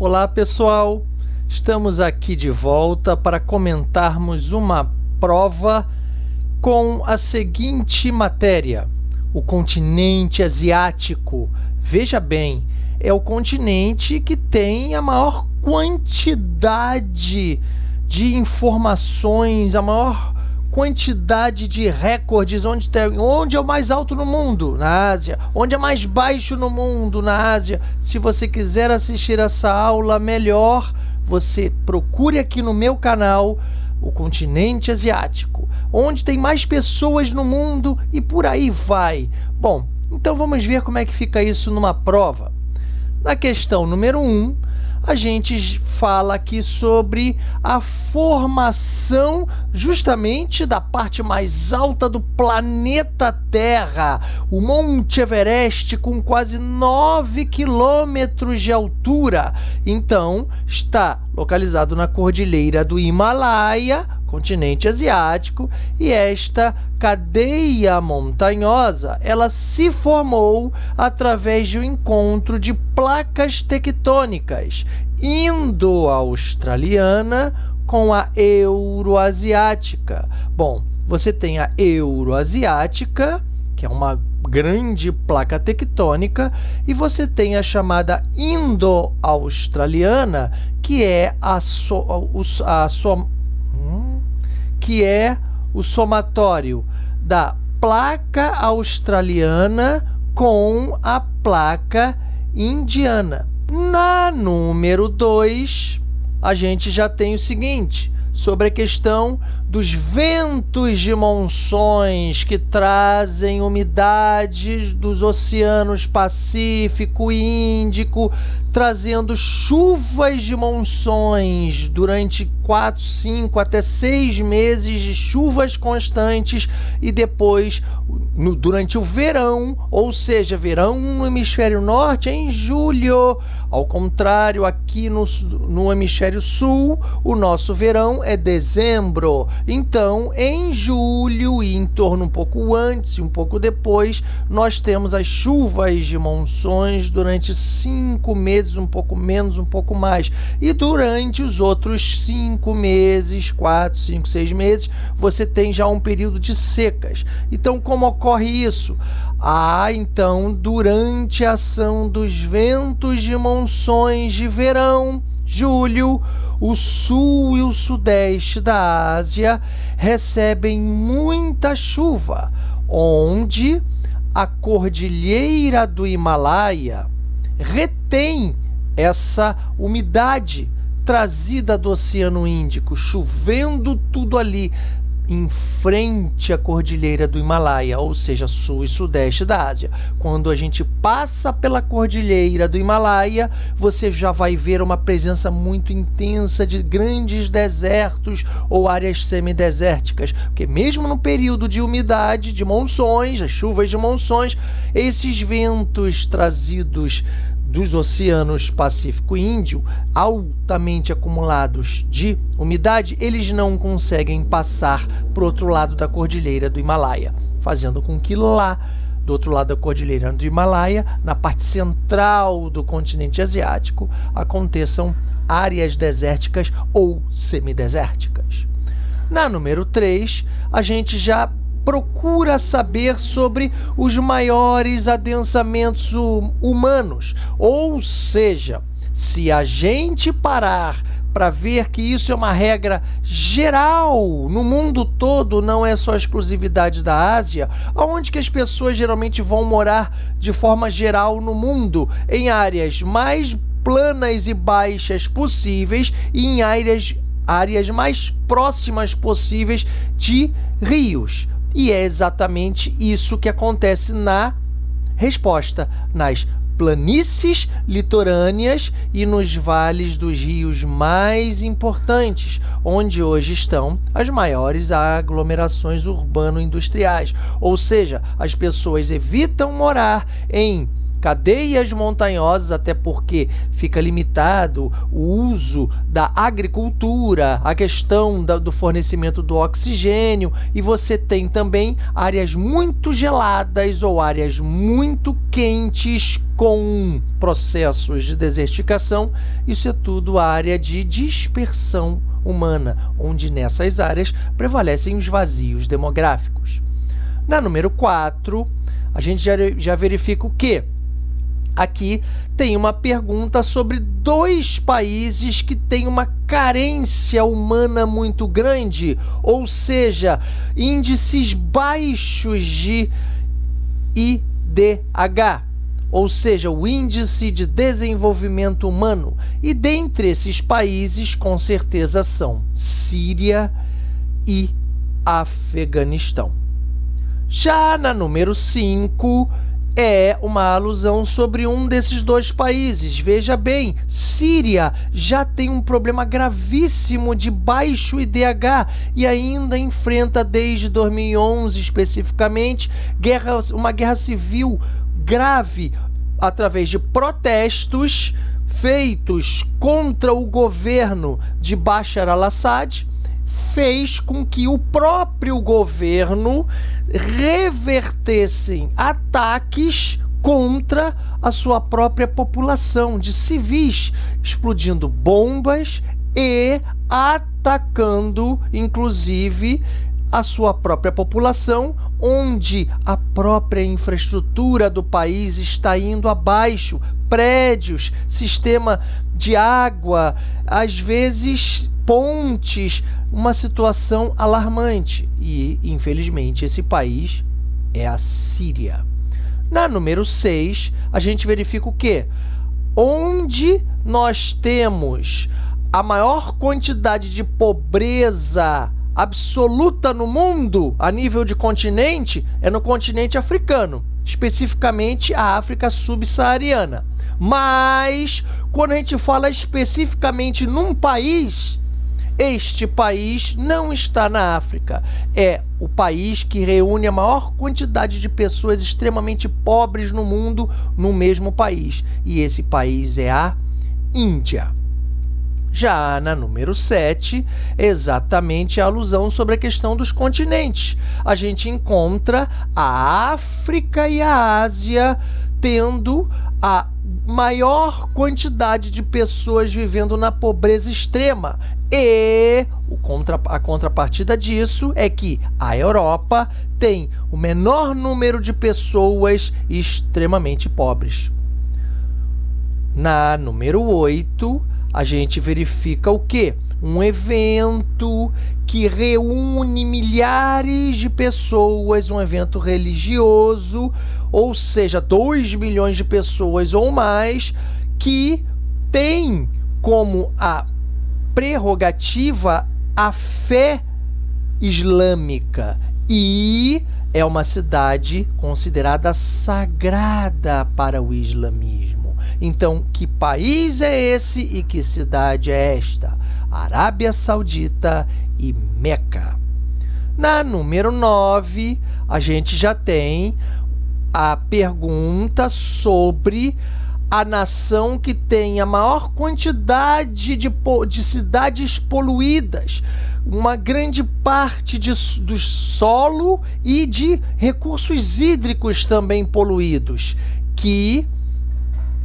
Olá pessoal, estamos aqui de volta para comentarmos uma prova com a seguinte matéria: o continente asiático. Veja bem, é o continente que tem a maior quantidade de informações, a maior quantidade de recordes, onde é o mais alto no mundo, na Ásia, onde é mais baixo no mundo, na Ásia. Se você quiser assistir essa aula melhor, você procure aqui no meu canal o continente asiático, onde tem mais pessoas no mundo e por aí vai. Bom, então vamos ver como é que fica isso numa prova. Na questão número 1, a gente fala aqui sobre a formação justamente da parte mais alta do planeta Terra, o Monte Everest, com quase 9 quilômetros de altura. Então, está localizado na Cordilheira do Himalaia, continente asiático, e esta cadeia montanhosa, ela se formou através de um encontro de placas tectônicas indo-australiana com a euroasiática. Bom, você tem a euroasiática, que é uma grande placa tectônica, e você tem a chamada indo-australiana, que é o somatório da placa australiana com a placa indiana. Na número 2, a gente já tem o seguinte, sobre a questão dos ventos de monções que trazem umidade dos oceanos Pacífico e Índico, trazendo chuvas de monções durante 4, 5 até 6 meses de chuvas constantes, e depois durante o verão, ou seja, verão no hemisfério norte é em julho, ao contrário, aqui no hemisfério sul, o nosso verão é dezembro. Então, em julho e em torno um pouco antes e um pouco depois, nós temos as chuvas de monções durante 5 meses, um pouco menos, um pouco mais. E durante os outros 5 meses, 4, 5, 6 meses, você tem já um período de secas. Então, como ocorre isso? Então, durante a ação dos ventos de monções de verão, julho, o sul e o sudeste da Ásia recebem muita chuva, onde a Cordilheira do Himalaia retém essa umidade trazida do Oceano Índico, chovendo tudo ali em frente à Cordilheira do Himalaia, ou seja, sul e sudeste da Ásia. Quando a gente passa pela Cordilheira do Himalaia, você já vai ver uma presença muito intensa de grandes desertos ou áreas semidesérticas, porque mesmo no período de umidade, de monções, as chuvas de monções, esses ventos trazidos dos oceanos Pacífico e Índio, altamente acumulados de umidade, eles não conseguem passar para o outro lado da Cordilheira do Himalaia, fazendo com que lá, do outro lado da Cordilheira do Himalaia, na parte central do continente asiático, aconteçam áreas desérticas ou semidesérticas. Na número 3, a gente já procura saber sobre os maiores adensamentos humanos, ou seja, se a gente parar para ver que isso é uma regra geral no mundo todo, não é só exclusividade da Ásia, onde que as pessoas geralmente vão morar de forma geral no mundo, em áreas mais planas e baixas possíveis e em áreas mais próximas possíveis de rios. E é exatamente isso que acontece na resposta, nas planícies litorâneas e nos vales dos rios mais importantes, onde hoje estão as maiores aglomerações urbano-industriais. Ou seja, as pessoas evitam morar em cadeias montanhosas, até porque fica limitado o uso da agricultura, a questão do fornecimento do oxigênio, e você tem também áreas muito geladas ou áreas muito quentes com processos de desertificação. Isso é tudo área de dispersão humana, onde nessas áreas prevalecem os vazios demográficos. Na número 4, a gente já verifica o quê? Aqui tem uma pergunta sobre 2 países que têm uma carência humana muito grande, ou seja, índices baixos de IDH, ou seja, o Índice de Desenvolvimento Humano. E dentre esses países, com certeza, são Síria e Afeganistão. Já na número 5, é uma alusão sobre um desses 2 países. Veja bem, Síria já tem um problema gravíssimo de baixo IDH e ainda enfrenta, desde 2011 especificamente, uma guerra civil grave através de protestos feitos contra o governo de Bashar al-Assad, fez com que o próprio governo revertesse ataques contra a sua própria população de civis, explodindo bombas e atacando, inclusive, a sua própria população, onde a própria infraestrutura do país está indo abaixo, prédios, sistema de água, às vezes pontes, uma situação alarmante. E, infelizmente, esse país é a Síria. Na número 6, a gente verifica o quê? Onde nós temos a maior quantidade de pobreza absoluta no mundo, a nível de continente, é no continente africano, especificamente a África subsaariana. Mas, quando a gente fala especificamente num país, este país não está na África. É o país que reúne a maior quantidade de pessoas extremamente pobres no mundo no mesmo país. E esse país é a Índia. Já na número 7, exatamente a alusão sobre a questão dos continentes. A gente encontra a África e a Ásia tendo a maior quantidade de pessoas vivendo na pobreza extrema. E a contrapartida disso é que a Europa tem o menor número de pessoas extremamente pobres. Na número 8, a gente verifica o quê? Um evento que reúne milhares de pessoas, um evento religioso, ou seja, 2 milhões de pessoas ou mais, que tem como a prerrogativa a fé islâmica, e é uma cidade considerada sagrada para o islamismo. Então, que país é esse e que cidade é esta? Arábia Saudita e Meca. Na número 9, a gente já tem a pergunta sobre a nação que tem a maior quantidade de cidades poluídas, uma grande parte do solo e de recursos hídricos também poluídos, que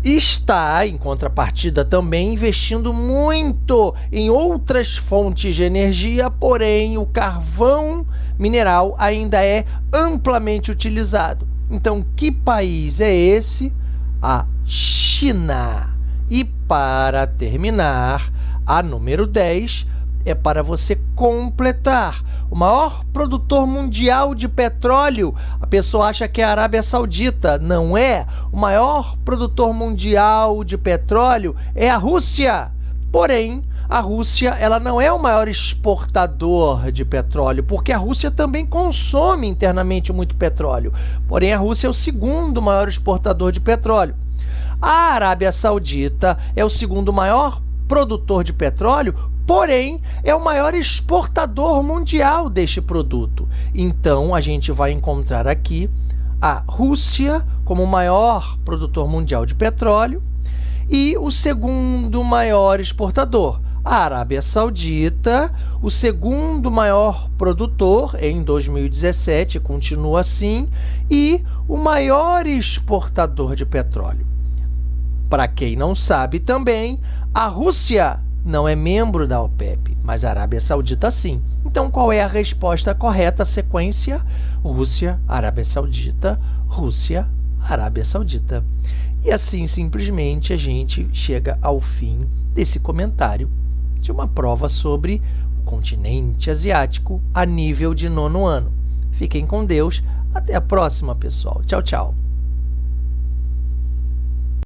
está, em contrapartida, também investindo muito em outras fontes de energia, porém o carvão mineral ainda é amplamente utilizado. Então, que país é esse? A China. E para terminar, a número 10 é para você completar. O maior produtor mundial de petróleo, a pessoa acha que é a Arábia Saudita. Não é. O maior produtor mundial de petróleo é a Rússia. Porém, a Rússia ela não é o maior exportador de petróleo, porque a Rússia também consome internamente muito petróleo. Porém, a Rússia é o segundo maior exportador de petróleo. A Arábia Saudita é o segundo maior produtor de petróleo, porém é o maior exportador mundial deste produto. Então, a gente vai encontrar aqui a Rússia como o maior produtor mundial de petróleo, e o segundo maior exportador, a Arábia Saudita, o segundo maior produtor em 2017, continua assim, e o maior exportador de petróleo. Para quem não sabe também, a Rússia não é membro da OPEP, mas a Arábia Saudita sim. Então, qual é a resposta correta? A sequência: Rússia, Arábia Saudita, Rússia, Arábia Saudita. E assim, simplesmente, a gente chega ao fim desse comentário de uma prova sobre o continente asiático a nível de 9º ano. Fiquem com Deus. Até a próxima, pessoal. Tchau, tchau.